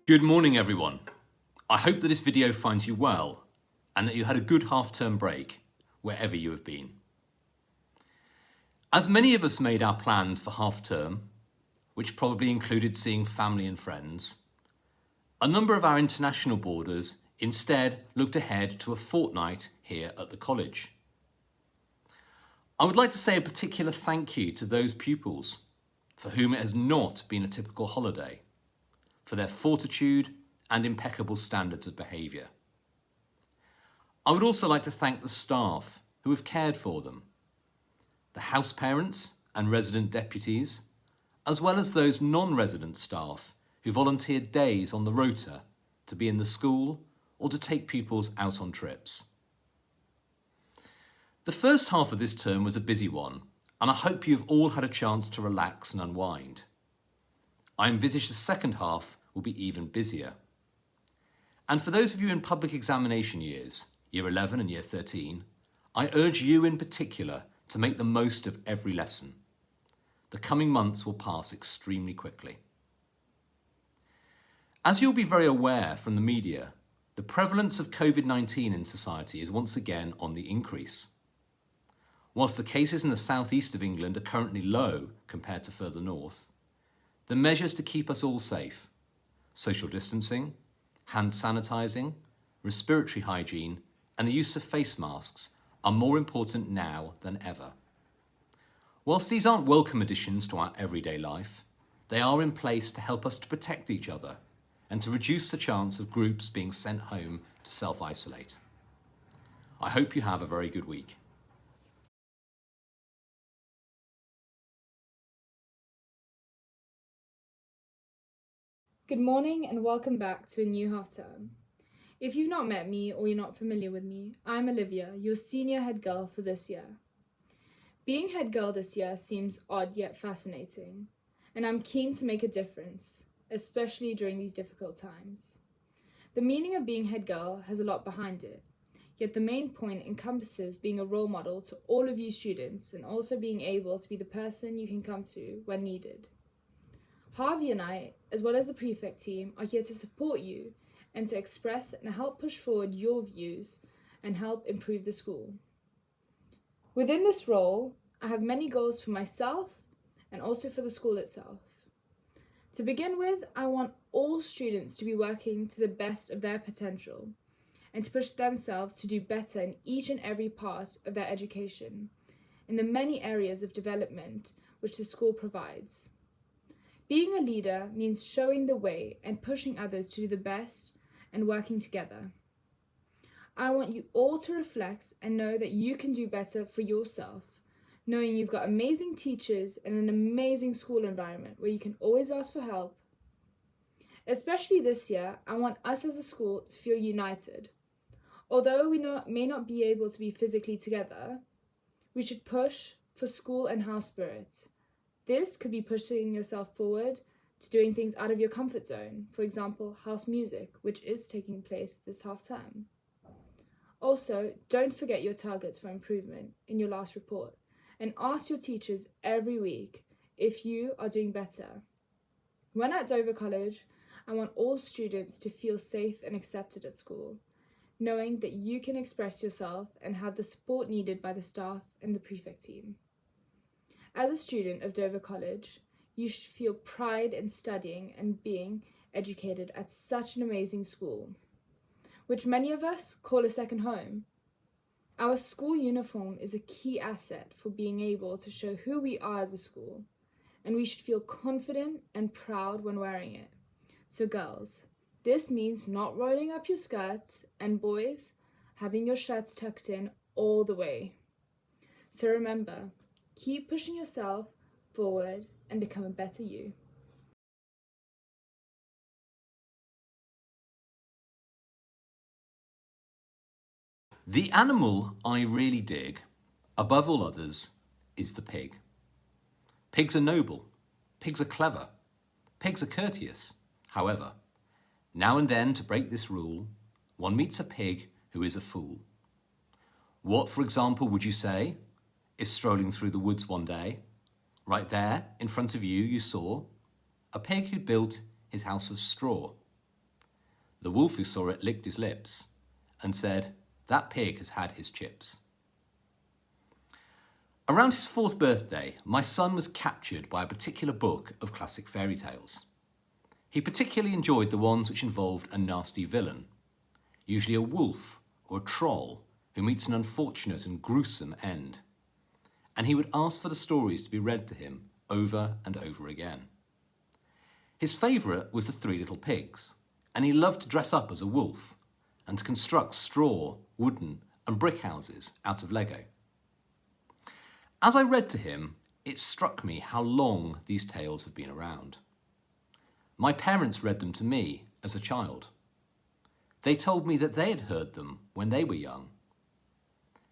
Good morning, everyone. I hope that this video finds you well and that you had a good half-term break wherever you have been. As many of us made our plans for half-term, which probably included seeing family and friends, a number of our international boarders instead looked ahead to a fortnight here at the college. I would like to say a particular thank you to those pupils for whom it has not been a typical holiday, for their fortitude and impeccable standards of behaviour. I would also like to thank the staff who have cared for them, the house parents and resident deputies, as well as those non-resident staff who volunteered days on the rota to be in the school or to take pupils out on trips. The first half of this term was a busy one, and I hope you've all had a chance to relax and unwind. I envisage the second half will be even busier. And for those of you in public examination years, Year 11 and Year 13, I urge you in particular to make the most of every lesson. The coming months will pass extremely quickly. As you'll be very aware from the media, the prevalence of COVID-19 in society is once again on the increase. Whilst the cases in the southeast of England are currently low compared to further north, the measures to keep us all safe, social distancing, hand sanitising, respiratory hygiene, and the use of face masks are more important now than ever. Whilst these aren't welcome additions to our everyday life, they are in place to help us to protect each other and to reduce the chance of groups being sent home to self-isolate. I hope you have a very good week. Good morning and welcome back to a new half term. If you've not met me or you're not familiar with me, I'm Olivia, your senior head girl for this year. Being head girl this year seems odd yet fascinating, and I'm keen to make a difference, especially during these difficult times. The meaning of being head girl has a lot behind it, yet the main point encompasses being a role model to all of you students and also being able to be the person you can come to when needed. Harvey and I, as well as the prefect team, are here to support you and to express and help push forward your views and help improve the school. Within this role, I have many goals for myself and also for the school itself. To begin with, I want all students to be working to the best of their potential and to push themselves to do better in each and every part of their education, in the many areas of development which the school provides. Being a leader means showing the way and pushing others to do the best and working together. I want you all to reflect and know that you can do better for yourself, knowing you've got amazing teachers and an amazing school environment where you can always ask for help. Especially this year, I want us as a school to feel united. Although we may not be able to be physically together, we should push for school and house spirit. This could be pushing yourself forward to doing things out of your comfort zone, for example, house music, which is taking place this half term. Also, don't forget your targets for improvement in your last report and ask your teachers every week if you are doing better. When at Dover College, I want all students to feel safe and accepted at school, knowing that you can express yourself and have the support needed by the staff and the prefect team. As a student of Dover College, you should feel pride in studying and being educated at such an amazing school, which many of us call a second home. Our school uniform is a key asset for being able to show who we are as a school, and we should feel confident and proud when wearing it. So girls, this means not rolling up your skirts, and boys, having your shirts tucked in all the way. So remember, keep pushing yourself forward and become a better you. The animal I really dig, above all others, is the pig. Pigs are noble, pigs are clever, pigs are courteous. However, now and then, to break this rule, one meets a pig who is a fool. What, for example, would you say if strolling through the woods one day, right there in front of you, you saw a pig who'd built his house of straw? The wolf who saw it licked his lips and said, "That pig has had his chips." Around his 4th birthday, my son was captured by a particular book of classic fairy tales. He particularly enjoyed the ones which involved a nasty villain, usually a wolf or a troll who meets an unfortunate and gruesome end. And he would ask for the stories to be read to him over and over again. His favourite was The Three Little Pigs, and he loved to dress up as a wolf and to construct straw, wooden and brick houses out of Lego. As I read to him, it struck me how long these tales have been around. My parents read them to me as a child. They told me that they had heard them when they were young.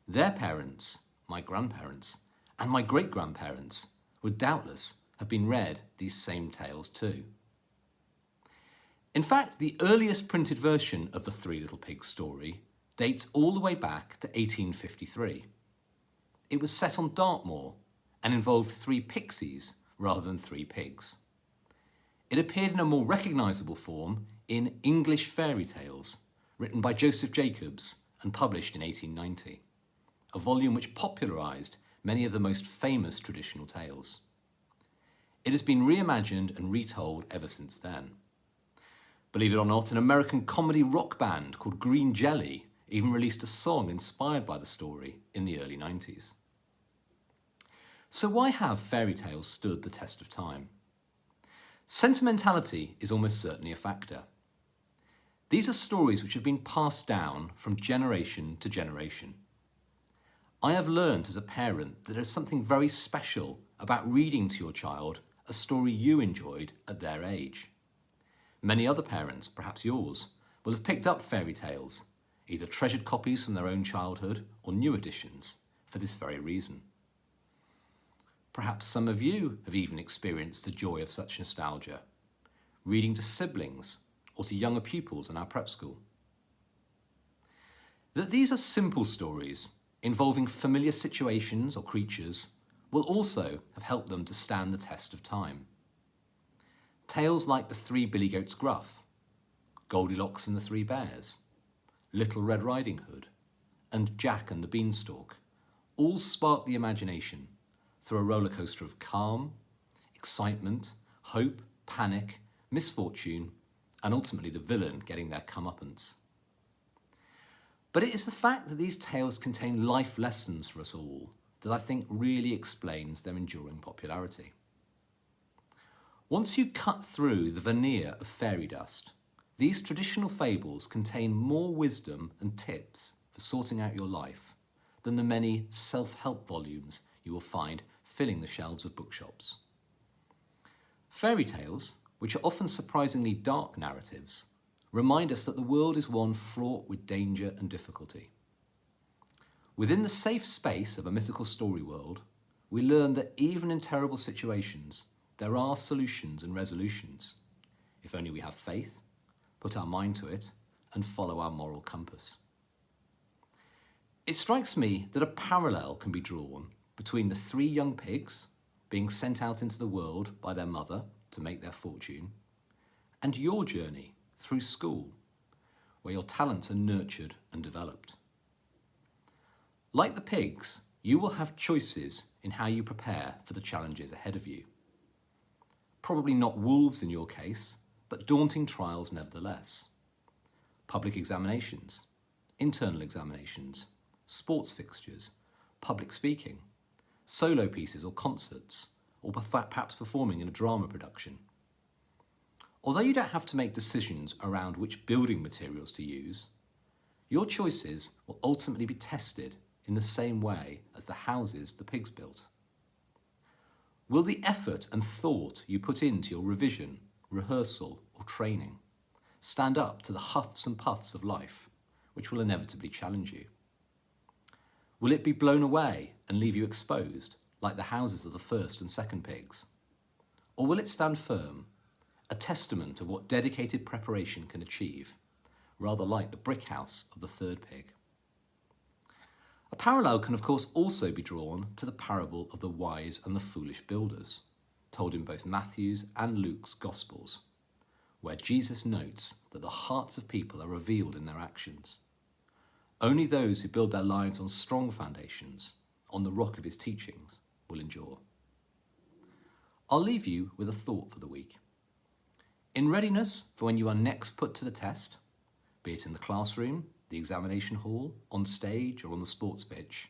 Their parents, my grandparents, and my great-grandparents would doubtless have been read these same tales too. In fact, the earliest printed version of the Three Little Pigs story dates all the way back to 1853. It was set on Dartmoor and involved 3 pixies rather than 3 pigs. It appeared in a more recognisable form in English Fairy Tales, written by Joseph Jacobs and published in 1890, a volume which popularised many of the most famous traditional tales. It has been reimagined and retold ever since then. Believe it or not, an American comedy rock band called Green Jelly even released a song inspired by the story in the early 90s. So why have fairy tales stood the test of time? Sentimentality is almost certainly a factor. These are stories which have been passed down from generation to generation. I have learned as a parent that there is something very special about reading to your child a story you enjoyed at their age. Many other parents, perhaps yours, will have picked up fairy tales, either treasured copies from their own childhood or new editions, for this very reason. Perhaps some of you have even experienced the joy of such nostalgia, reading to siblings or to younger pupils in our prep school. That these are simple stories involving familiar situations or creatures will also have helped them to stand the test of time. Tales like The Three Billy Goats Gruff, Goldilocks and the Three Bears, Little Red Riding Hood, and Jack and the Beanstalk all spark the imagination through a roller coaster of calm, excitement, hope, panic, misfortune, and ultimately the villain getting their comeuppance. But it is the fact that these tales contain life lessons for us all that I think really explains their enduring popularity. Once you cut through the veneer of fairy dust, these traditional fables contain more wisdom and tips for sorting out your life than the many self-help volumes you will find filling the shelves of bookshops. Fairy tales, which are often surprisingly dark narratives, remind us that the world is one fraught with danger and difficulty. Within the safe space of a mythical story world, we learn that even in terrible situations, there are solutions and resolutions, if only we have faith, put our mind to it, and follow our moral compass. It strikes me that a parallel can be drawn between the 3 young pigs being sent out into the world by their mother to make their fortune, and your journey through school, where your talents are nurtured and developed. Like the pigs, you will have choices in how you prepare for the challenges ahead of you. Probably not wolves in your case, but daunting trials nevertheless. Public examinations, internal examinations, sports fixtures, public speaking, solo pieces or concerts, or perhaps performing in a drama production. Although you don't have to make decisions around which building materials to use, your choices will ultimately be tested in the same way as the houses the pigs built. Will the effort and thought you put into your revision, rehearsal, or training stand up to the huffs and puffs of life, which will inevitably challenge you? Will it be blown away and leave you exposed, like the houses of the first and second pigs? Or will it stand firm, a testament of what dedicated preparation can achieve, rather like the brick house of the third pig? A parallel can of course also be drawn to the parable of the wise and the foolish builders, told in both Matthew's and Luke's Gospels, where Jesus notes that the hearts of people are revealed in their actions. Only those who build their lives on strong foundations, on the rock of his teachings, will endure. I'll leave you with a thought for the week. In readiness for when you are next put to the test, be it in the classroom, the examination hall, on stage, or on the sports pitch,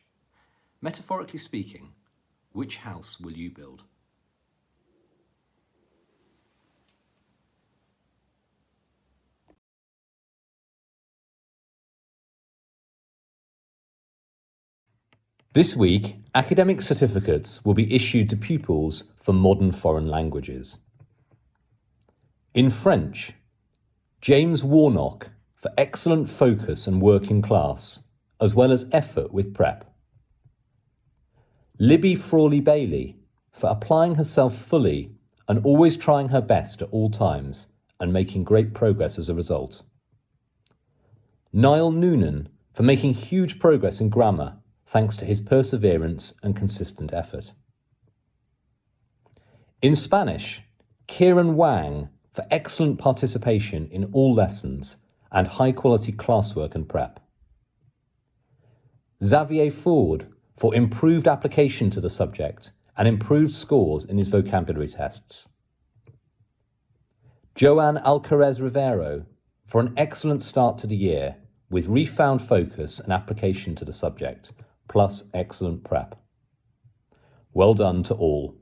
metaphorically speaking, which house will you build? This week, academic certificates will be issued to pupils for modern foreign languages. In French, James Warnock for excellent focus and work in class, as well as effort with prep. Libby Frawley-Bailey for applying herself fully and always trying her best at all times and making great progress as a result. Niall Noonan for making huge progress in grammar thanks to his perseverance and consistent effort. In Spanish, Kieran Wang for excellent participation in all lessons and high-quality classwork and prep. Xavier Ford for improved application to the subject and improved scores in his vocabulary tests. Joanne Alcarez Rivero for an excellent start to the year with refound focus and application to the subject, plus excellent prep. Well done to all.